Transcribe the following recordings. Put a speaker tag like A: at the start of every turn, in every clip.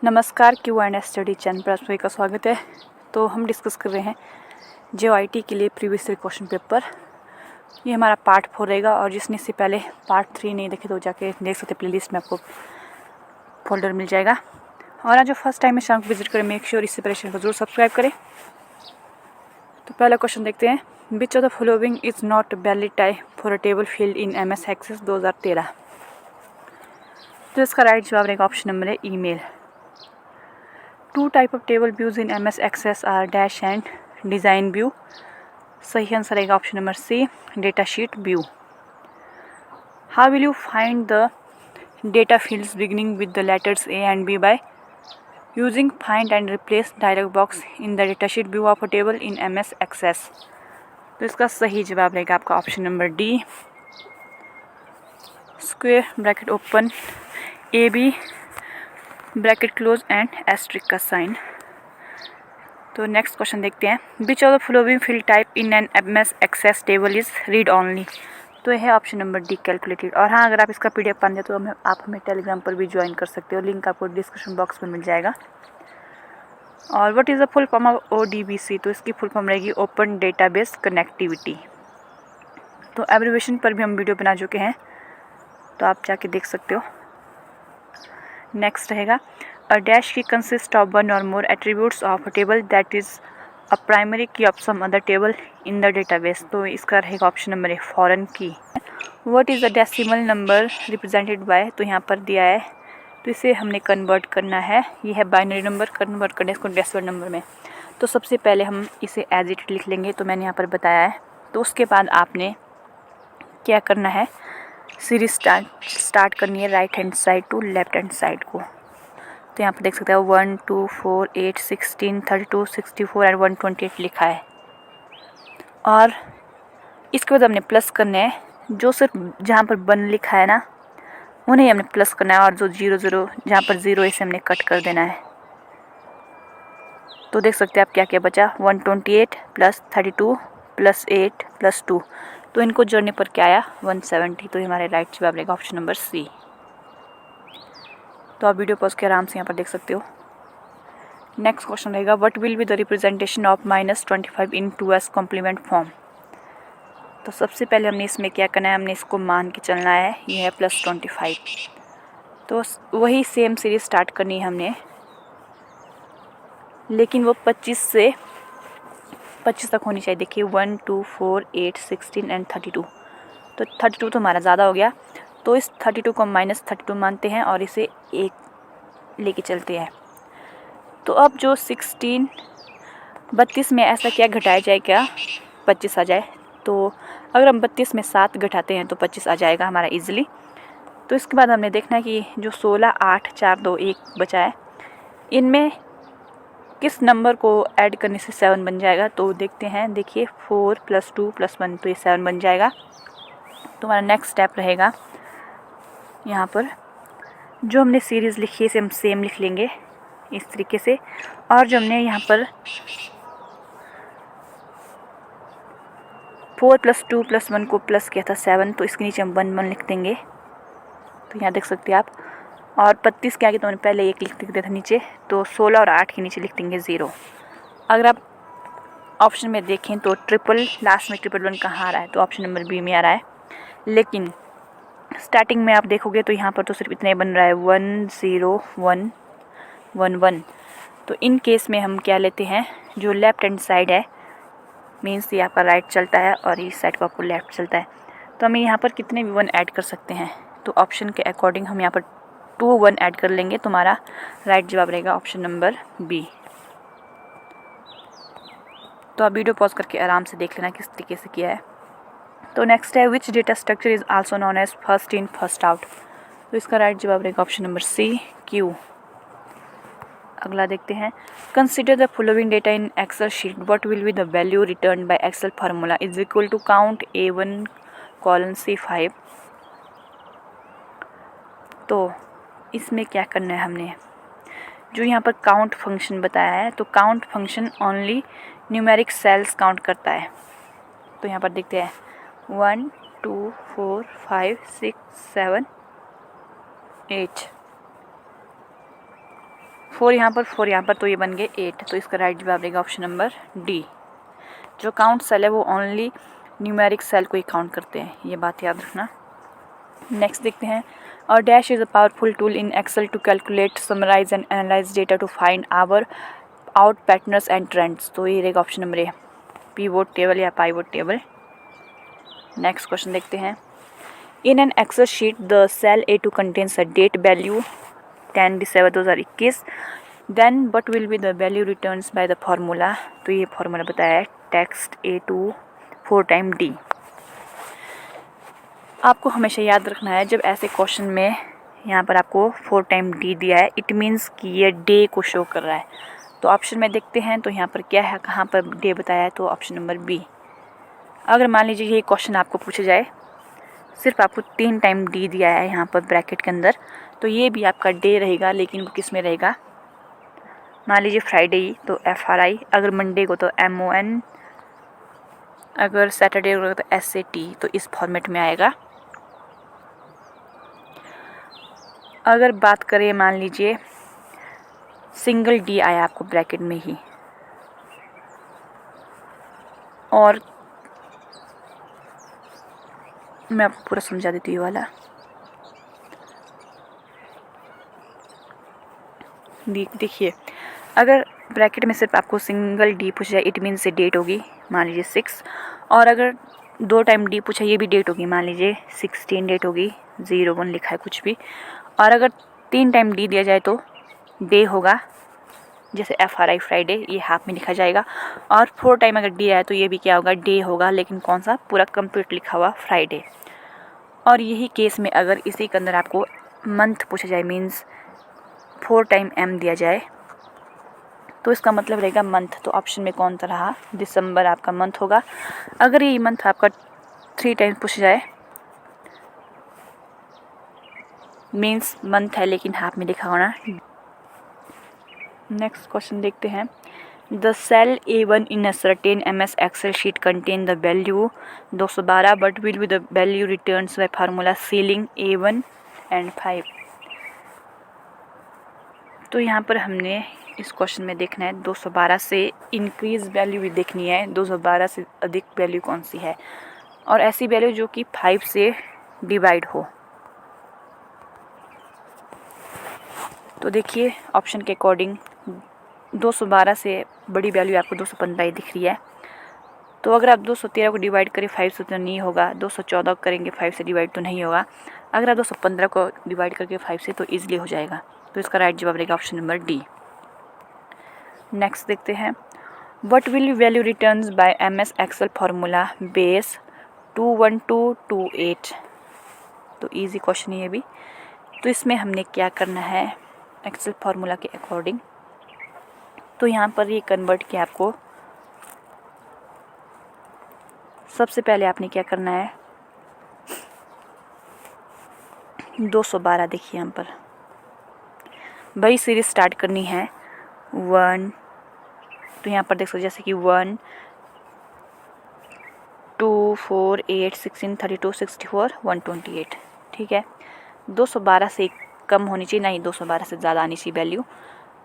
A: नमस्कार, Q and study channel पर आप सभी का स्वागत है। तो हम डिस्कस कर रहे हैं JOIT के लिए प्रीवियस ईयर क्वेश्चन पेपर। ये हमारा पार्ट 4 रहेगा और जिसने इससे पहले पार्ट 3 नहीं देखे तो जाके देख सकते, प्लेलिस्ट में आपको फोल्डर मिल जाएगा। और आज जो फर्स्ट टाइम इस चैनल को विजिट करें, मेक श्योर इससे पहले चैनल को जरूर सब्सक्राइब करें। तो पहला क्वेश्चन देखते हैं, which of the following is not valid type for a table field in MS access 2013। तो इसका राइट जवाब रहेगा ऑप्शन नंबर है email. Two type of table views in MS Access are dash and design view. सही answer रहेगा option number C, data sheet view. How will you find the data fields beginning with the letters A and B by using find and replace dialog box in the data sheet view of a table in MS Access? तो इसका सही जवाब रहेगा आपका option number D, square bracket open AB bracket close and asterisk का sign. तो next question देखते हैं, which of the following field type in an MS access table is read only. तो यह है ऑप्शन नंबर डी, कैलकुलेटेड। और हाँ, अगर आप इसका PDF पाना तो आप हमें टेलीग्राम पर भी ज्वाइन कर सकते हो, लिंक आपको डिस्क्रिप्शन बॉक्स में मिल जाएगा। और what is the full form of ODBC। तो इसकी फुल फॉर्म रहेगी ओपन डेटाबेस कनेक्टिविटी। तो एब्रिविएशन पर भी हम वीडियो बना चुके हैं, तो आप जाके देख सकते हो। नेक्स्ट रहेगा, a dash key consist of one or more attributes of a table that is a primary key of some other table in the database. तो इसका रहेगा option number A, foreign key. What is the decimal number represented by. तो यहाँ पर दिया है, तो इसे हमने कन्वर्ट करना है। ये है बाइनरी नंबर, कन्वर्ट करना है इसको डेसिमल नंबर में। तो सबसे पहले हम इसे एज इट लिख लेंगे, तो मैंने यहाँ पर बताया है। तो उसके बाद आपने क्या करना है, सीरीज स्टार्ट करनी है right hand side to left hand side को। तो यहाँ पर देख सकते हो 1 2 4 8 16 32 64 एंड 128 लिखा है। और इसके बाद हमने प्लस करने हैं, जो सिर्फ जहाँ पर 1 लिखा है ना उन्हें हमने प्लस करना है, और जो 0 0 जहाँ पर 0 इसे हमने कट कर देना है। तो देख सकते हैं आप क्या क्या बचा, 128 प्लस 32 प्लस 8 प्लस 2। तो इनको जोड़ने पर क्या आया, 170। तो हमारे राइट जवाब रहेगा ऑप्शन नंबर सी। तो आप वीडियो पॉज के आराम से यहाँ पर देख सकते हो। नेक्स्ट क्वेश्चन रहेगा, what will be the representation of -25 in 2s complement form. तो सबसे पहले हमने इसमें क्या करना है, हमने इसको मान के चलना है, ये है +25। तो वही सेम सीरीज स्टार्ट करनी है हमने, लेकिन वो 25 तक होनी चाहिए। देखिए 1 2 4 8 16 एंड 32। तो 32 तो हमारा ज़्यादा हो गया, तो इस 32 को -32 मानते हैं और इसे 1 लेके चलते हैं। तो अब जो 32 में ऐसा क्या घटाया जाए, क्या 25 आ जाए। तो अगर हम 32 में 7 घटाते हैं तो 25 आ जाएगा हमारा इजीली। तो इसके बाद हमने देखना है कि जो 16 8 4 2 1 बचा है, इनमें किस नंबर को ऐड करने से 7 बन जाएगा। तो देखते हैं, देखिए 4 + 2 + 1, तो ये 7 बन जाएगा। तो हमारा नेक्स्ट स्टेप रहेगा, यहाँ पर जो हमने सीरीज़ लिखी है इसे हम सेम लिख लेंगे इस तरीके से। और जो हमने यहाँ पर 4 + 2 + 1 को प्लस किया था 7, तो इसके नीचे हम 1 1 लिख देंगे। तो यहाँ देख सकते हैं आप। और 32 के आगे तो हमने पहले 1 लिख दिया था नीचे, तो 16 और 8 के नीचे लिख देंगे 0। अगर आप ऑप्शन में देखें तो लास्ट में 1 कहाँ आ रहा है, तो ऑप्शन नंबर बी में आ रहा है। लेकिन स्टार्टिंग में आप देखोगे तो यहाँ पर तो सिर्फ इतना ही बन रहा है, 1 0 1 1 1। तो इन केस में हम क्या लेते हैं, जो लेफ्ट हैंड साइड है, मीन्स ये आपका राइट चलता है और इस साइड को आपको लेफ्ट चलता है। तो हम यहाँ पर कितने भी 1 ऐड कर सकते हैं। तो ऑप्शन के अकॉर्डिंग हम यहाँ पर 2 1 ऐड कर लेंगे, तो हमारा राइट जवाब रहेगा ऑप्शन नंबर बी। तो आप वीडियो पॉज करके आराम से देख लेना किस तरीके से किया है। तो नेक्स्ट है, which data structure is also known as first in first out. तो इसका राइट जवाब रहेगा ऑप्शन नंबर सी, क्यू। अगला देखते हैं, consider the following data in excel sheet, what will be the value return by excel formula is equal to count A1 C5। तो इसमें क्या करना है, हमने जो यहाँ पर काउंट फंक्शन बताया है, तो count function only numeric cells count करता है। तो यहाँ पर देखते हैं 1 2 4 5 6 7 8। 4 यहाँ पर 4 यहाँ पर, तो ये बन गए 8। तो इसका राइट जवाब रहेगा ऑप्शन नंबर डी। जो काउंट सेल है वो ओनली न्यूमेरिक सेल को ही काउंट करते हैं, ये बात याद रखना। नेक्स्ट देखते हैं, और dash is a powerful tool in excel to calculate, summarise and analyse data to find our out patterns and trends. तो ये रहेगा option number A, pivot table या पाइवोट टेबल। नेक्स्ट क्वेश्चन देखते हैं, in an excel sheet the cell A2 contains a date value 10/7/2021, then what will be the value returns by the formula. तो ये formula बताया है text A2 4 time D। आपको हमेशा याद रखना है जब ऐसे क्वेश्चन में यहाँ पर आपको 4 टाइम D दिया है, इट मीन्स कि ये डे को शो कर रहा है। तो ऑप्शन में देखते हैं, तो यहाँ पर क्या है, कहाँ पर डे बताया है, तो ऑप्शन नंबर बी। अगर मान लीजिए ये क्वेश्चन आपको पूछा जाए, सिर्फ आपको 3 टाइम D दिया है यहाँ पर ब्रैकेट के अंदर, तो ये भी आपका डे रहेगा, लेकिन वो किस में रहेगा, मान लीजिए फ्राइडे ही तो FRI, अगर मंडे को तो MON, अगर सैटरडे को तो SAT, तो इस फॉर्मेट में आएगा। अगर बात करें, मान लीजिए सिंगल D आया आपको ब्रैकेट में ही, और मैं आपको पूरा समझा देती हूँ ये वाला। देखिए, अगर ब्रैकेट में सिर्फ आपको सिंगल D पूछा जाए, इट मीन से डेट होगी मान लीजिए 6, और अगर 2 टाइम D पूछा, ये भी डेट होगी, मान लीजिए 16 डेट होगी, 01 लिखा है कुछ भी। और अगर 3 टाइम D दिया जाए तो डे होगा, जैसे FRI फ्राइडे, ये हाफ में लिखा जाएगा। और 4 टाइम अगर D आया तो ये भी क्या होगा, डे होगा, लेकिन कौन सा, पूरा कंप्लीट लिखा हुआ फ्राइडे। और यही केस में अगर इसी के अंदर आपको मंथ पूछा जाए, मीन्स 4 टाइम M दिया जाए, तो इसका मतलब रहेगा मंथ। तो ऑप्शन में कौन सा रहा, दिसंबर आपका मंथ होगा। अगर ये मंथ आपका 3 टाइम पूछा जाए, मीन्स मंथ है लेकिन हाफ में लिखा होना। नेक्स्ट क्वेश्चन देखते हैं, the cell A1 in a certain MS excel sheet contain the value 212, but will be the value returns by formula ceiling A1 and 5। तो यहाँ पर हमने इस क्वेश्चन में देखना है 212 से इंक्रीज वैल्यू भी देखनी है, 212 से अधिक वैल्यू कौन सी है, और ऐसी वैल्यू जो कि 5 से डिवाइड हो। तो देखिए ऑप्शन के अकॉर्डिंग 212 से बड़ी वैल्यू आपको 215 ही दिख रही है। तो अगर आप 213 को डिवाइड करें 5 से तो नहीं होगा, 214 करेंगे 5 से डिवाइड तो नहीं होगा, अगर आप 215 को डिवाइड करके 5 से तो ईजिली हो जाएगा। तो इसका राइट जवाब रहेगा ऑप्शन नंबर डी। नेक्स्ट देखते हैं, what will value returns by MS excel formula base 21228। तो इजी क्वेश्चन है ये भी। तो इसमें हमने क्या करना है एक्सेल फार्मूला के अकॉर्डिंग, तो यहाँ पर ये कन्वर्ट किया आपको। सबसे पहले आपने क्या करना है, 212 देखिए यहाँ पर वही सीरीज स्टार्ट करनी है 1, तो यहाँ पर देख सकते जैसे कि 1 2 4 8 16 32 64 128, ठीक है। 212 से कम होनी चाहिए, नहीं 212 से ज़्यादा आनी चाहिए वैल्यू।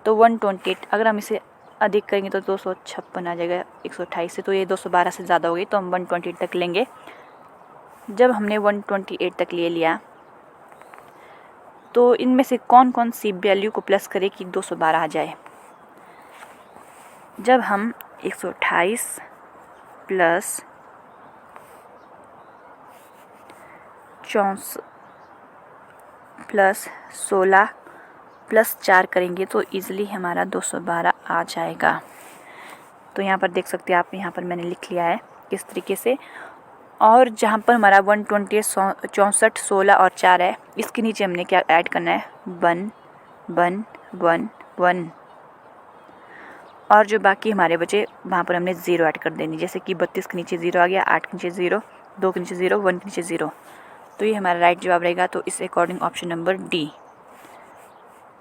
A: तो 128, अगर हम इसे अधिक करेंगे तो 256 आ जाएगा 128 से, तो ये 212 से ज़्यादा होगी, तो हम 128 तक लेंगे। जब हमने 128 तक ले लिया, तो इनमें से कौन कौन सी वैल्यू को प्लस करें कि 212 आ जाए। जब हम 128 प्लस 64 प्लस 16 प्लस 4 करेंगे तो ईज़िली हमारा 212 आ जाएगा। तो यहाँ पर देख सकते हैं आप, यहाँ पर मैंने लिख लिया है किस तरीके से। और जहाँ पर हमारा 128 64 16 और 4 है, इसके नीचे हमने क्या ऐड करना है 1 1 1 1, और जो बाकी हमारे बचे वहाँ पर हमने 0 ऐड कर देनी, जैसे कि 32 के नीचे 0 आ गया, 8 के नीचे 0, 2 के नीचे 0, 1 के नीचे 0। तो ये हमारा राइट जवाब रहेगा। तो इस अकॉर्डिंग ऑप्शन नंबर डी।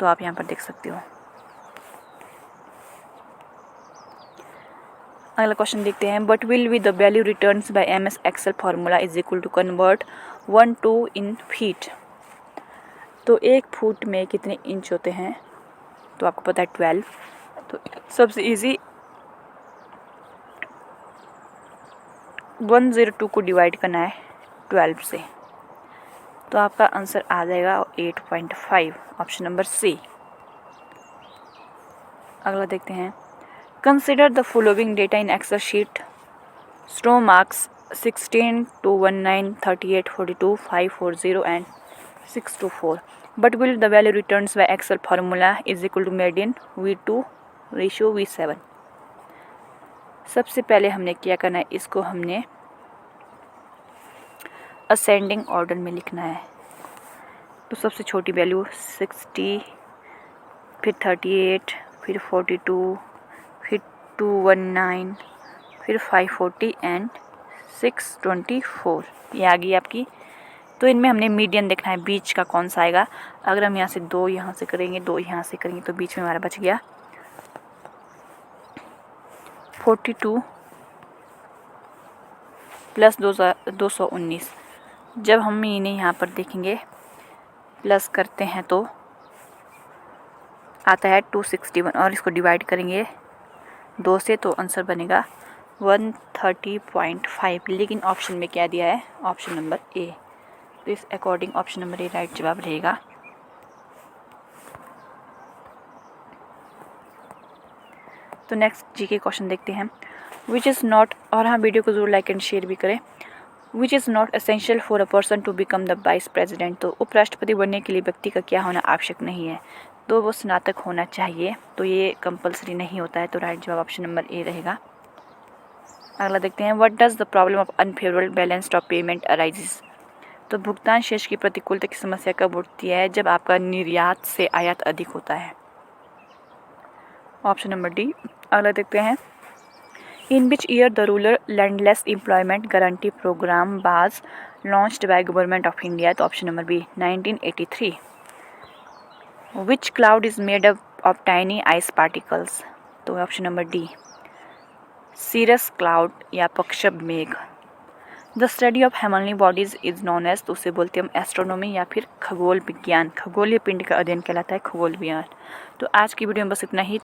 A: तो आप यहाँ पर देख सकते हो। अगला क्वेश्चन देखते हैं, but will be the value returns by MS excel formula is equal to convert 1 2 in feet. तो 1 फुट में कितने इंच होते हैं, तो आपको पता है 12। तो सबसे इजी 102 को डिवाइड करना है 12 से, तो आपका आंसर आ जाएगा 8.5, ऑप्शन नंबर सी। अगला देखते हैं, consider the following data in excel sheet. स्ट्रो marks 16 to 19, 38, 42, 540 and 624, but will the value returns by Excel formula is equal to median V2 ratio V7। सबसे पहले हमने क्या करना है, इसको हमने असेंडिंग ऑर्डर में लिखना है। तो सबसे छोटी वैल्यू 60, फिर 38, फिर 42, फिर 219, फिर 540 एंड 624, ये आ गई आपकी। तो इनमें हमने मीडियन देखना है, बीच का कौन सा आएगा। अगर हम यहाँ से 2 यहाँ से करेंगे, 2 यहाँ से करेंगे, तो बीच में हमारा बच गया 42 प्लस 219। जब हम इन्हें यहाँ पर देखेंगे प्लस करते हैं तो आता है 261, और इसको डिवाइड करेंगे 2 से तो आंसर बनेगा 130.5। लेकिन ऑप्शन में क्या दिया है, ऑप्शन नंबर ए। तो इस अकॉर्डिंग ऑप्शन नंबर ए राइट जवाब रहेगा। तो नेक्स्ट जी के क्वेश्चन देखते हैं, विच इज़ नॉट, और हाँ वीडियो को जरूर लाइक एंड शेयर भी करें। Which is not essential for a person to become the vice president. तो उपराष्ट्रपति बनने के लिए व्यक्ति का क्या होना आवश्यक नहीं है, तो वो स्नातक होना चाहिए। तो ये कंपलसरी नहीं होता है, तो राइट जवाब ऑप्शन नंबर ए रहेगा। अगला देखते हैं, what does the problem of unfavourable balance of payment arises. तो भुगतान शेष की प्रतिकूलता की समस्या कब उठती है, जब आपका निर्यात से आयात अधिक होता है, ऑप्शन नंबर डी। अगला देखते हैं, in which year the rural landless employment guarantee programme was launched by government of India. तो option number B 1983। Which cloud is made up of tiny ice particles. तो option number D cirrus cloud या पक्षब मेघ। The study of heavenly bodies is known as, तो उसे बोलते हैं हम एस्ट्रोनॉमी या फिर खगोल विज्ञान। खगोलीय पिंड का अध्ययन कहलाता है खगोल विज्ञान। तो आज की वीडियो में बस इतना ही।